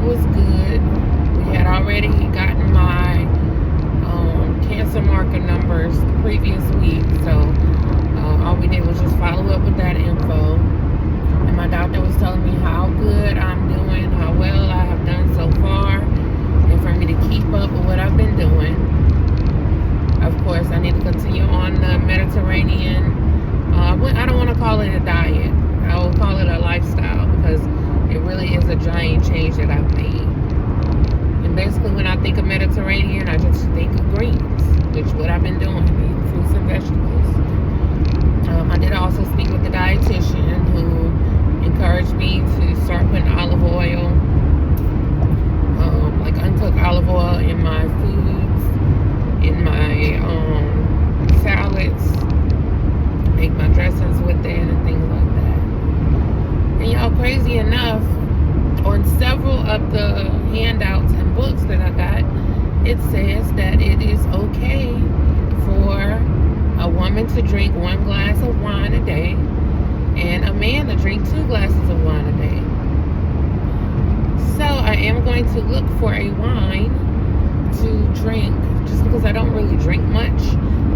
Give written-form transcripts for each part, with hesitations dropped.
was good. We had already gotten my cancer marker numbers the previous week, so all we did was just follow up with that info. And my doctor was telling me how good I'm doing, how well I have done so far, and for me to keep up with what I've been doing. Of course, I need to continue on the Mediterranean. I don't want to call it a diet. I will call it a lifestyle, because it really is a giant change that I've made. And basically, when I think of Mediterranean, I just think of greens, which is what I've been doing, eating fruits and vegetables. I did also speak with the dietitian, who encouraged me to start putting olive oil, like uncooked olive oil, in my foods, in my salads, make my dressings with it and things like that. And y'all, crazy enough, on several of the handouts and books that I got, it says that it is okay for a woman to drink 1 glass of wine a day and a man to drink 2 glasses of wine a day. So I am going to look for a wine to drink, just because I don't really drink much,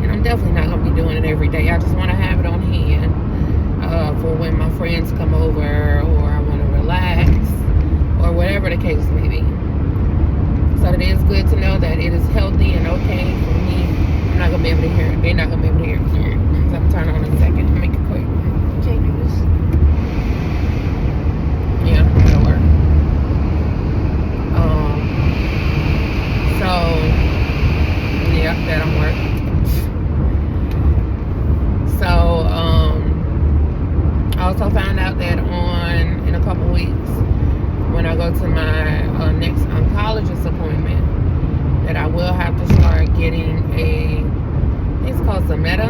and I'm definitely not going to be doing it every day. I just want to have it on hand for when my friends come over, or I want to relax, or whatever the case may be. So it is good to know that it is healthy and okay for me. I'm not going to be able to hear it. They're not going to be able to hear it here. So I'm turning on in a second. I'll make it quick. Can't do this. Yeah, that'll work. So, yeah, that'll work. So, I also found out that in a couple weeks, when I go to my next oncologist appointment, that I will have to start getting it's called Zameta.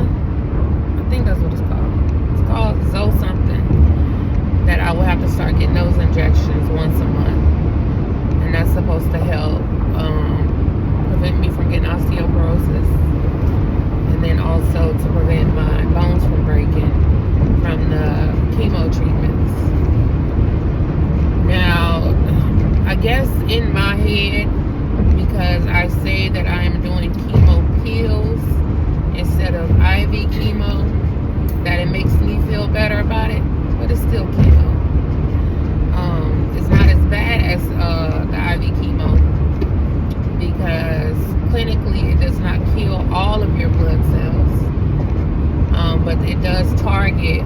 I think that's what it's called. It's called Zo something. That I will have to start getting those injections once a month. And that's supposed to help prevent me from getting osteoporosis. And then also to prevent my bones from breaking from the chemo treatments. Now, I guess in my head, because I say that I am doing chemo pills instead of IV chemo, that it makes me feel better about it, but it's still chemo. It's not as bad as the IV chemo, because clinically it does not kill all of your blood cells, but it does target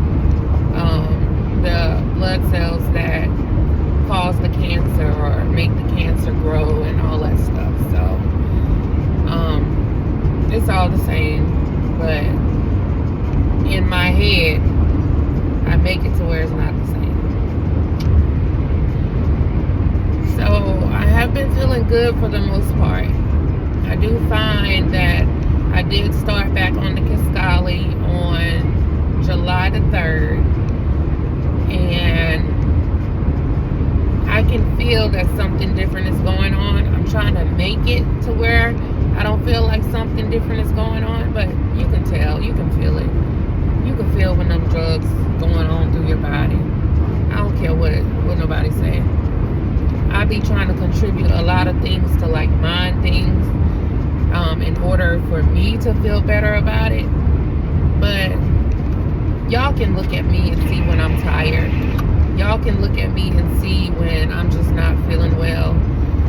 the blood cells that cause the cancer or make the cancer grow and all that stuff. So it's all the same, but in my head I make it to where it's not the same. So I have been feeling good for the most part. I do find that I did start back on the Kisqali on July the 3rd, and I can feel that something different is going on. I'm trying to make it to where I don't feel like something different is going on, but you can tell, you can feel it. You can feel when them drugs going on through your body. I don't care what nobody say. I be trying to contribute a lot of things to like mind things in order for me to feel better about it. But y'all can look at me and see when I'm tired. Y'all can look at me and see when I'm just not feeling well.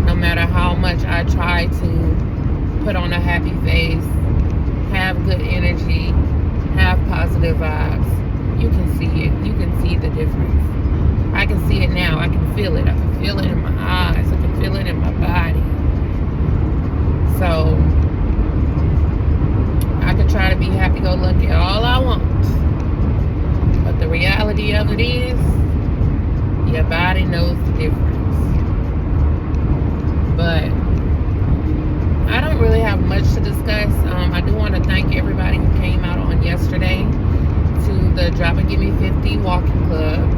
No matter how much I try to put on a happy face, have good energy, have positive vibes, you can see it. You can see the difference. I can see it now. I can feel it. I can feel it in my eyes. I can feel it in my body. So I can try to be happy-go-lucky all I want, but the reality of it is, your body knows the difference. But I don't really have much to discuss. I do want to thank everybody who came out on yesterday to the Drop and Give Me 50 walking club.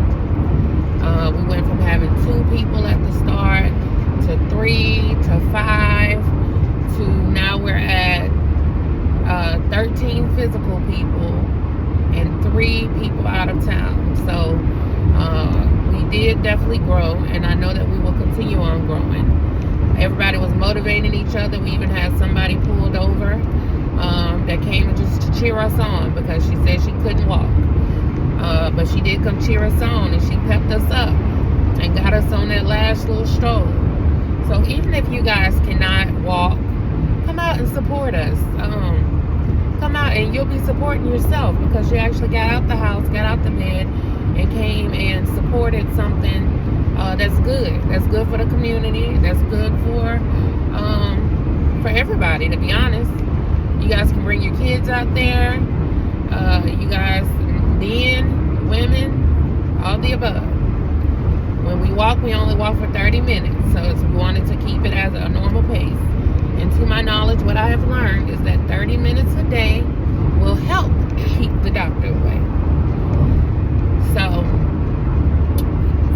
We went from having 2 people at the start to 3 to 5 to now we're at 13 physical people and 3 people out of town. So we did definitely grow, and I know that we will continue on growing. Everybody was motivating each other. We even had somebody pulled over that came just to cheer us on because she said she couldn't walk. But she did come cheer us on, and she pepped us up and got us on that last little stroll. So even if you guys cannot walk, come out and support us. Come out and you'll be supporting yourself because you actually got out the house, got out the bed, and came and supported something that's good. That's good for the community. That's good for everybody, to be honest. You guys can bring your kids out there. You guys, men, women, all the above. When we walk, we only walk for 30 minutes. So we wanted to keep it as a normal pace. And to my knowledge, what I have learned is that 30 minutes a day will help keep the doctor away. So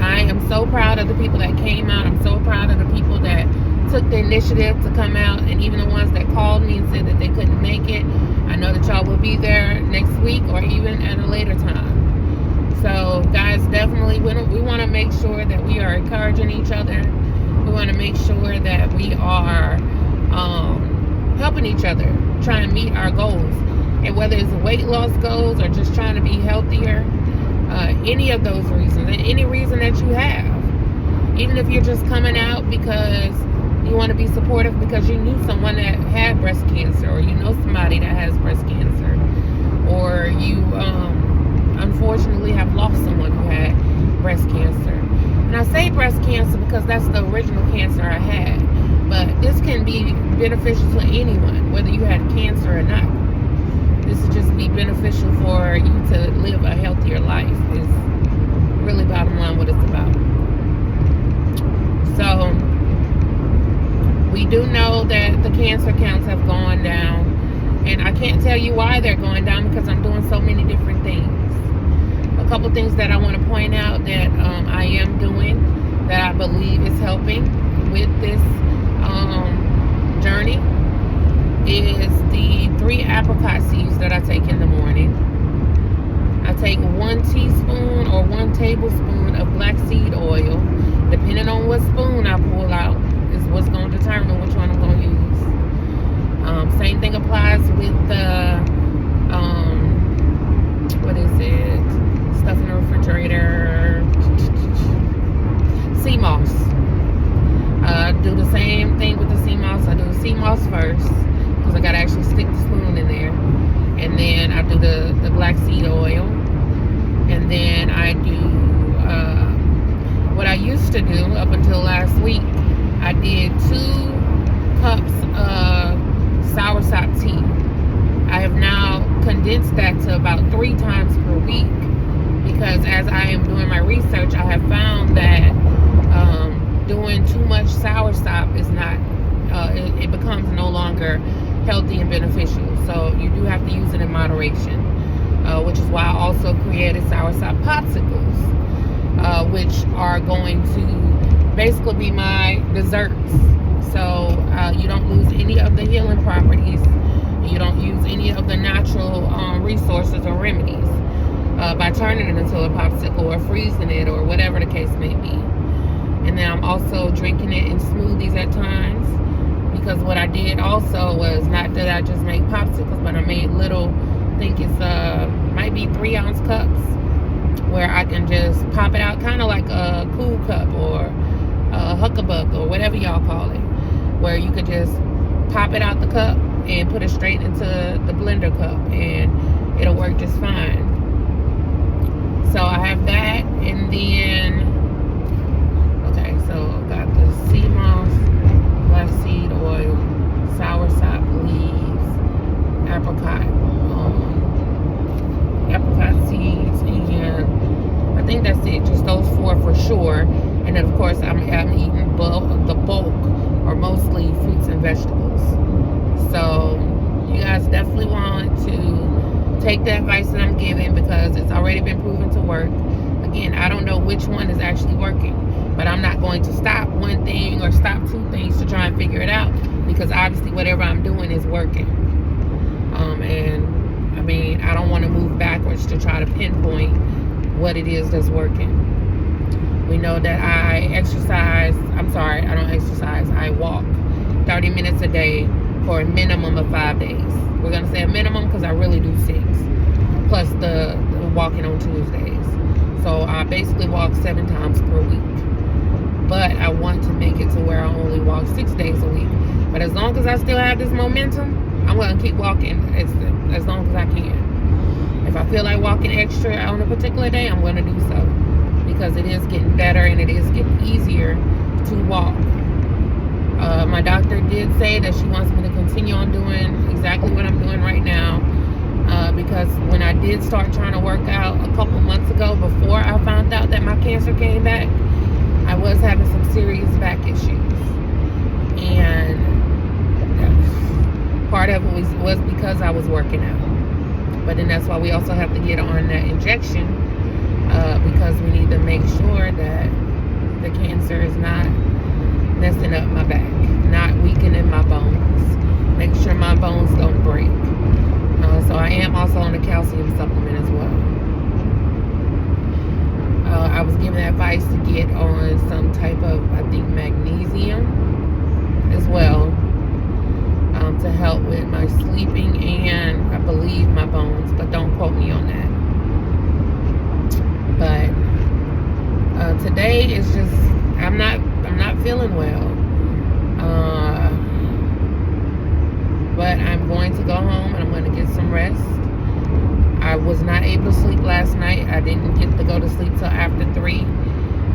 I am so proud of the people that came out. I'm so proud of the people that took the initiative to come out, and even the ones that called me and said that they couldn't make it. I know that y'all will be there next week or even at a later time. So guys, definitely we want to make sure that we are encouraging each other. We want to make sure that we are helping each other, trying to meet our goals. And whether it's weight loss goals or just trying to be healthier, any of those reasons, and any reason that you have, even if you're just coming out because you want to be supportive because you knew someone that had breast cancer, or you know somebody that has breast cancer, or you unfortunately have lost someone who had breast cancer. And I say breast cancer because that's the original cancer I had, but this can be beneficial to anyone, whether you had cancer or not. This will just be beneficial for you to live a healthier life, is really bottom line what it's about. So we do know that the cancer counts have gone down, and I can't tell you why they're going down because I'm doing so many different things. A couple things that I want to point out that I am doing that I believe is helping with this journey is the 3 apricot seeds that I take in the morning. I take 1 teaspoon or 1 tablespoon of black seed oil. Depending on what spoon I pull out is what's going to determine which one I'm going to use. Same thing applies with the what is it? Stuff in the refrigerator. Sea moss. Do the same thing with the sea moss. I do the sea moss first because I gotta actually stick the spoon in there, and then I do the black seed oil, and then I do what I used to do up until last week. I did 2 cups of soursop tea. I have now condensed that to about 3 times per week because as I am doing my research, I have found that doing too much soursop is not, it becomes no longer healthy and beneficial. So you do have to use it in moderation, which is why I also created soursop popsicles, which are going to basically be my desserts. So you don't lose any of the healing properties. You don't use any of the natural resources or remedies by turning it into a popsicle or freezing it or whatever the case may be. And then I'm also drinking it in smoothies at times, because what I did also was, not that I just make popsicles, but I made little, I think it's might be 3-ounce cups where I can just pop it out, kind of like a Cool Cup or a Huckabuck or whatever y'all call it, where you could just pop it out the cup and put it straight into the blender cup and it'll work just fine. So I have that, and then so I got the sea moss, black seed oil, soursop leaves, apricot seeds, and I think that's it. Just those 4 for sure. And then of course I'm eating the bulk, or mostly fruits and vegetables. So you guys definitely want to take the advice that I'm giving because it's already been proven to work. Again, I don't know which one is actually working, but I'm not going to stop one thing or stop 2 things to try and figure it out, because obviously whatever I'm doing is working. And I mean, I don't want to move backwards to try to pinpoint what it is that's working. We know that I don't exercise. I walk 30 minutes a day for a minimum of 5 days. We're going to say a minimum because I really do 6. Plus the walking on Tuesdays. So I basically walk 7 times per week. But I want to make it to where I only walk 6 days a week. But as long as I still have this momentum, I'm going to keep walking as long as I can. If I feel like walking extra on a particular day, I'm going to do so. Because it is getting better and it is getting easier to walk. My doctor did say that she wants me to continue on doing exactly what I'm doing right now. Because when I did start trying to work out a couple months ago, before I found out that my cancer came back, I was having some serious back issues. And part of it was because I was working out. But then that's why we also have to get on that injection, because we need to make sure that the cancer is not messing up my back, not weakening my bones, make sure my bones don't break. So I am also on a calcium supplement as well. I was given advice to get on some type of, I think, magnesium as well, to help with my sleeping and I believe my bones, but don't quote me on that. But today is just, I'm not feeling well. But I'm going to go home and I'm going to get some rest. I was not able to sleep last night. I didn't get to go to sleep till after 3.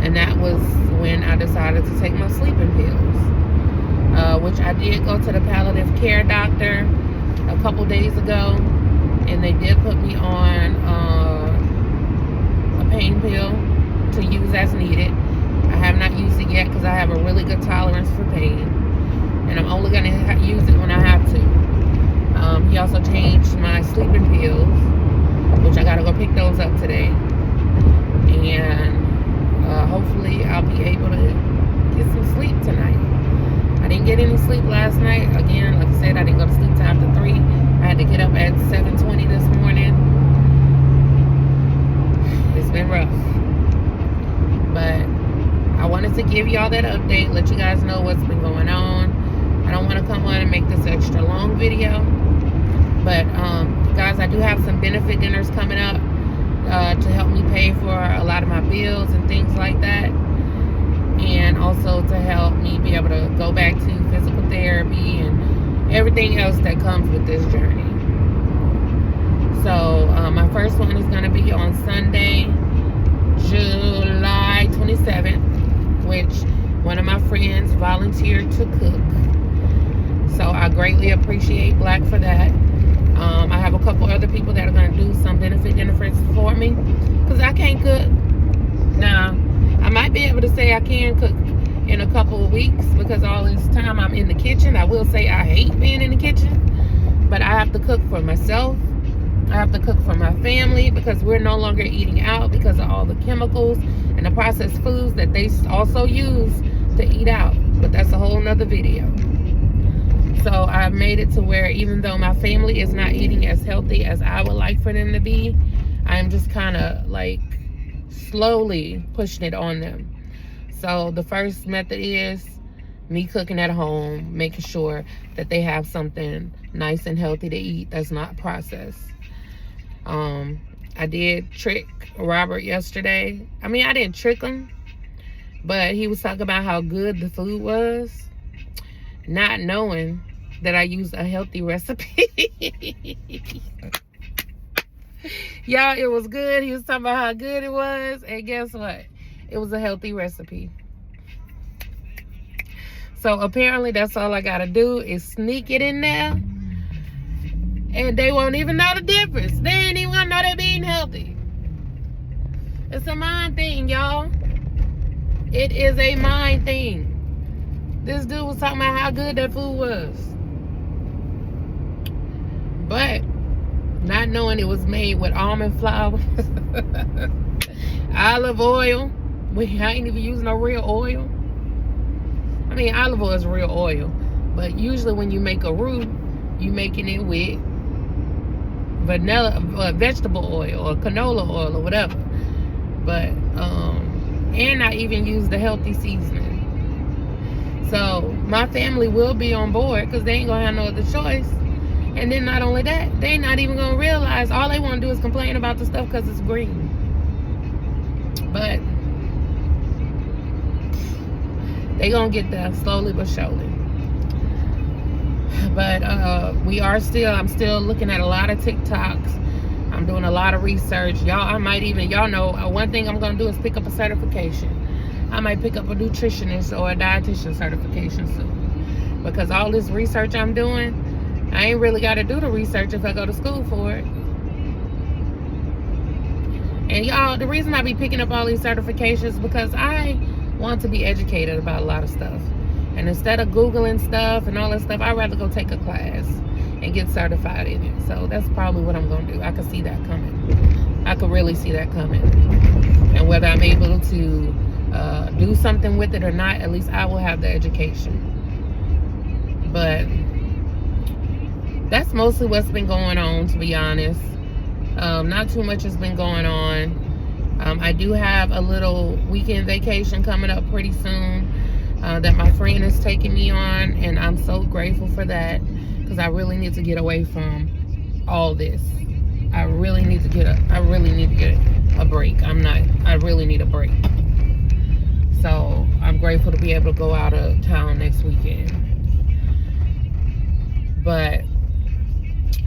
And that was when I decided to take my sleeping pills. Which I did go to the palliative care doctor a couple days ago. And they did put me on a pain pill to use as needed. I have not used it yet because I have a really good tolerance for pain. And I'm only going to use it when I have to. He also changed my sleeping pills, which I got to go pick those up today. And hopefully I'll be able to get some sleep tonight. I didn't get any sleep last night. Again, like I said, I didn't go to sleep till after 3. I had to get up at 7:20 this morning. It's been rough. But I wanted to give y'all that update, let you guys know what's been going on. I don't want to come on and make this extra long video. But, guys, I do have some benefit dinners coming up to help me pay for a lot of my bills and things like that. And also to help me be able to go back to physical therapy and everything else that comes with this journey. So, my first one is going to be on Sunday, July 27th, which one of my friends volunteered to cook. So I greatly appreciate Black for that. I have a couple other people that are going to do some benefit dinners for me because I can't cook. Now, I might be able to say I can cook in a couple of weeks because all this time I'm in the kitchen. I will say I hate being in the kitchen, but I have to cook for myself. I have to cook for my family because we're no longer eating out because of all the chemicals and the processed foods that they also use to eat out. But that's a whole nother video. So I've made it to where even though my family is not eating as healthy as I would like for them to be, I'm just kind of like slowly pushing it on them. So the first method is me cooking at home, making sure that they have something nice and healthy to eat that's not processed. I did trick Robert yesterday. I mean, I didn't trick him, but he was talking about how good the food was, not knowing that I used a healthy recipe. Y'all, it was good. He was talking about how good it was, and guess what? It was a healthy recipe. So apparently that's all I gotta do is sneak it in there, and they won't even know the difference. They ain't even gonna know they're being healthy. It's a mind thing, y'all. It is a mind thing. This dude was talking about how good that food was, but not knowing it was made with almond flour, olive oil. I ain't even using no real oil. I mean, olive oil is real oil, but usually when you make a roux, you making it with vegetable oil or canola oil or whatever. But and I even use the healthy seasoning. So my family will be on board because they ain't gonna have no other choice. And then not only that, they not even gonna realize all they want to do is complain about the stuff because it's green. But they gonna get there slowly but surely. But I'm still looking at a lot of TikToks. I'm doing a lot of research. Y'all know one thing I'm gonna do is pick up a certification. I might pick up a nutritionist or a dietitian certification soon. Because all this research I'm doing, I ain't really gotta do the research if I go to school for it. And y'all, the reason I be picking up all these certifications is because I want to be educated about a lot of stuff. And instead of Googling stuff and all that stuff, I'd rather go take a class and get certified in it. So that's probably what I'm going to do. I can see that coming. I could really see that coming. And whether I'm able to do something with it or not, at least I will have the education. But that's mostly what's been going on, to be honest. Not too much has been going on. I do have a little weekend vacation coming up pretty soon that my friend is taking me on, and I'm so grateful for that because I really need to get away from all this. I really need to get a break. I really need a break. So I'm grateful to be able to go out of town next weekend. But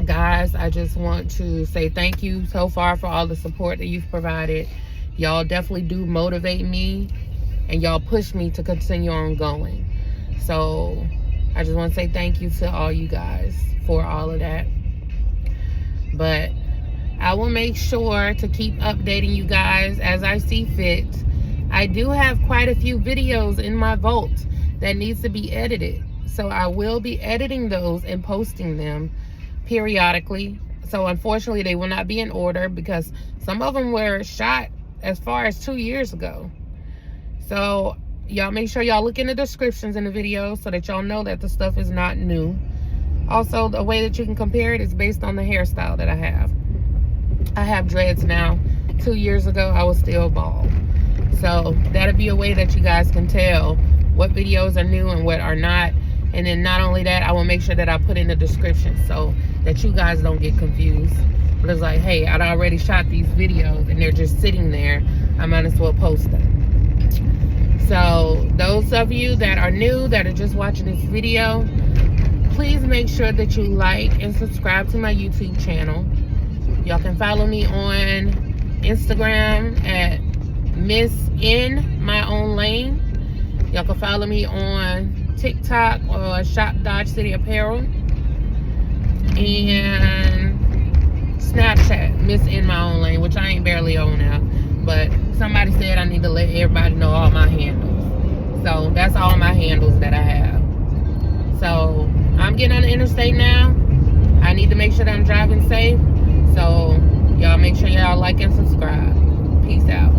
guys, I just want to say thank you so far for all the support that you've provided. Y'all definitely do motivate me, and y'all push me to continue on going. So I just want to say thank you to all you guys for all of that. But I will make sure to keep updating you guys as I see fit. I do have quite a few videos in my vault that needs to be edited. So I will be editing those and posting them periodically. So unfortunately, they will not be in order because some of them were shot as far as 2 years ago. So y'all make sure y'all look in the descriptions in the video so that y'all know that the stuff is not new. Also, the way that you can compare it is based on the hairstyle that I have. I have dreads now. 2 years ago, I was still bald. So that'll be a way that you guys can tell what videos are new and what are not. And then not only that, I will make sure that I put in the description so that you guys don't get confused. But it's like, hey, I'd already shot these videos and they're just sitting there. I might as well post them. So those of you that are new, that are just watching this video, please make sure that you like and subscribe to my YouTube channel. Y'all can follow me on Instagram at Miss in My Own Lane. Y'all can follow me on TikTok or Shop Dodge City Apparel, and Snapchat, Miss in My Own Lane, which I ain't barely on now, but somebody said I need to let everybody know all my handles. So that's all my handles that I have. So I'm getting on the interstate now. I need to make sure that I'm driving safe. So y'all make sure y'all like and subscribe. Peace out.